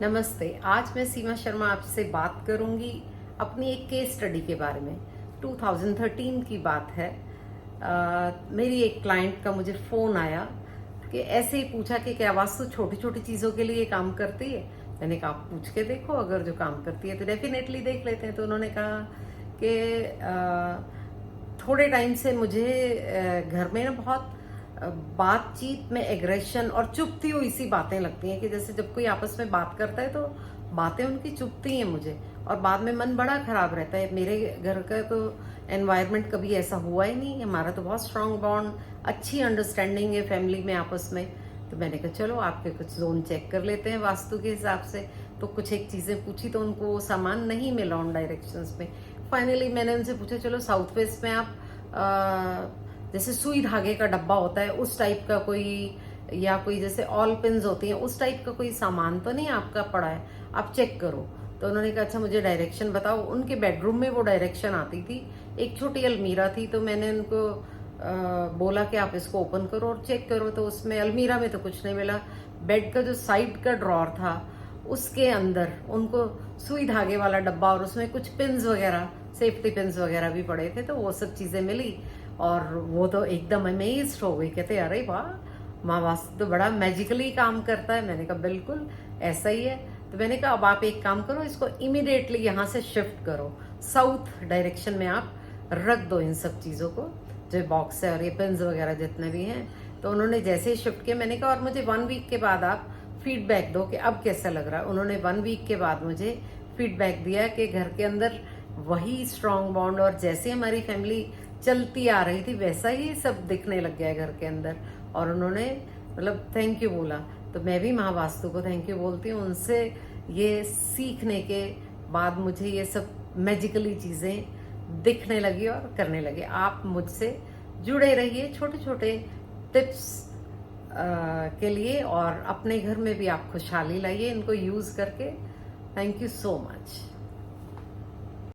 नमस्ते। आज मैं सीमा शर्मा आपसे बात करूंगी अपनी एक केस स्टडी के बारे में। 2013 की बात है। मेरी एक क्लाइंट का मुझे फोन आया कि ऐसे ही पूछा कि क्या वास्तु छोटी छोटी चीजों के लिए काम करती है। मैंने कहा आप पूछ के देखो, अगर जो काम करती है तो डेफिनेटली देख लेते हैं। तो उन्होंने कहा कि थोड़े टाइम से मुझे घर में ना बहुत बातचीत में एग्रेशन और चुपती हुई सी बातें लगती हैं कि जैसे जब कोई आपस में बात करता है तो बातें उनकी चुपती हैं मुझे, और बाद में मन बड़ा खराब रहता है। मेरे घर का तो एनवायरनमेंट कभी ऐसा हुआ ही नहीं, हमारा तो बहुत स्ट्रांग बॉन्ड, अच्छी अंडरस्टैंडिंग है फैमिली में आपस में। तो मैंने कहा चलो आपके कुछ जोन चेक कर लेते हैं वास्तु के हिसाब से। तो कुछ एक चीजें पूछी तो उनको सामान नहीं मिला उन डायरेक्शंस में। फाइनली मैंने उनसे पूछा चलो साउथ वेस्ट में आप जैसे सुई धागे का डब्बा होता है उस टाइप का कोई, या कोई जैसे ऑल पिन्स होती हैं उस टाइप का कोई सामान तो नहीं आपका पड़ा है, आप चेक करो। तो उन्होंने कहा अच्छा मुझे डायरेक्शन बताओ। उनके बेडरूम में वो डायरेक्शन आती थी, एक छोटी अलमीरा थी। तो मैंने उनको बोला कि आप इसको ओपन करो और चेक करो। तो उसमें अलमीरा में तो कुछ नहीं मिला। बेड का जो साइड का ड्रॉर था उसके अंदर उनको सुई धागे वाला डब्बा और उसमें कुछ पिन्स वगैरह, सेफ्टी पिन्स वगैरह भी पड़े थे। तो वो सब चीजें मिली और वो तो एकदम अमेज्ड हो गई, कहते अरे वाह माँ वास्तु तो बड़ा मैजिकली काम करता है। मैंने कहा बिल्कुल ऐसा ही है। तो मैंने कहा अब आप एक काम करो, इसको इमीडिएटली यहाँ से शिफ्ट करो, साउथ डायरेक्शन में आप रख दो इन सब चीज़ों को, जो बॉक्स है और ये पिन्स वगैरह जितने भी हैं। तो उन्होंने जैसे ही शिफ्ट किया, मैंने कहा और मुझे 1 वीक के बाद आप फीडबैक दो कि अब कैसा लग रहा है। उन्होंने 1 वीक के बाद मुझे फीडबैक दिया कि घर के अंदर वही स्ट्रांग बॉन्ड और जैसे हमारी फैमिली चलती आ रही थी वैसा ही सब दिखने लग गया है घर के अंदर। और उन्होंने मतलब थैंक यू बोला। तो मैं भी महावास्तु को थैंक यू बोलती हूँ। उनसे ये सीखने के बाद मुझे ये सब मैजिकली चीज़ें दिखने लगी और करने लगे। आप मुझसे जुड़े रहिए छोटे छोटे टिप्स के लिए, और अपने घर में भी आप खुशहाली लाइए इनको यूज़ करके। Thank you so much.